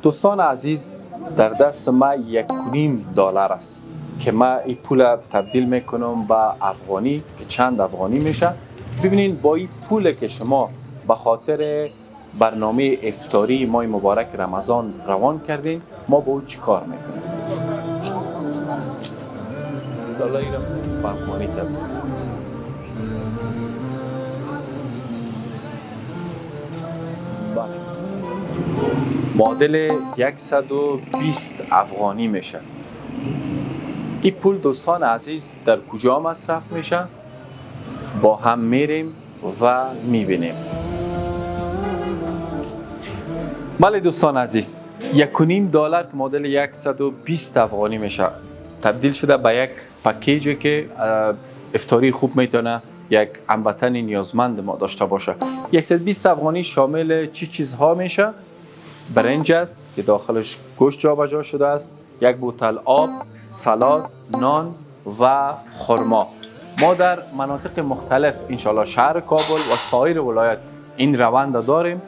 دوستان عزیز، در دست ما $1.5 است که ما این پول تبدیل میکنم به افغانی که چند افغانی میشه. ببینین با این پول که شما به خاطر برنامه افطاری ماه مبارک رمضان روان کردین، ما با او چی کار میکنیم؟ دلار اینم به افغانی تبدیل. بله، معادل 120 افغانی میشه. این پول دوستان عزیز در کجا مصرف میشه؟ با هم میریم و میبینیم. بله دوستان عزیز، $1.5 که معادل 120 افغانی میشه تبدیل شده به یک پکیجی که افطاری خوب میتونه یک هموطن نیازمند ما داشته باشه. 120 افغانی شامل چی چیزها میشه؟ برنج است که داخلش گوشت جابجا شده است، یک بوتل آب، سالاد، نان و خرما. ما در مناطق مختلف انشالله شهر کابل و سایر ولایت این روند داریم.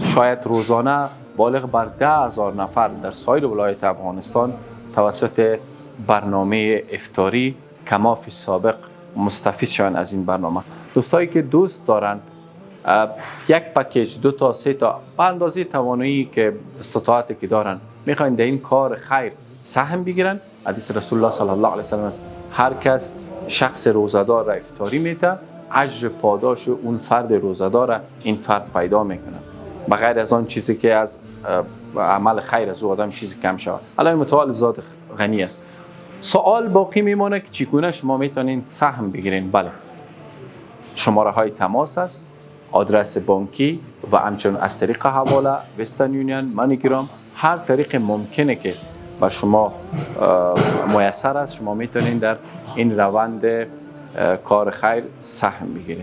شاید روزانه بالغ بر 10,000 نفر در سایر ولایت افغانستان توسط برنامه افطاری کما فی سابق مستفید شوند از این برنامه. دوستایی که دوست دارن یک پکیج 2 تا 3 تا به اندازه توانایی که استطاعتی که دارن میخواین در این کار خیر سهم بگیرن، حدیث رسول الله صلی الله علیه و سلم است: هر کس شخص روزدار را افطاری میده، اجر پاداش اون فرد روزدار این فرد پیدا میکنه، بغیر از آن چیزی که از عمل خیر از او آدم چیزی کم شود. الله متعال ذات غنی است. سوال باقی میمونه که چگونه شما میتونین سهم بگیرین. بله، شماره های تماس است، آدرس بانکی و همچنین از طریق حواله، وسترن یونین، مانیگرام، هر طریق ممکنه که بر شما میسر است، شما میتونین در این روند کار خیر سهم بگیرید.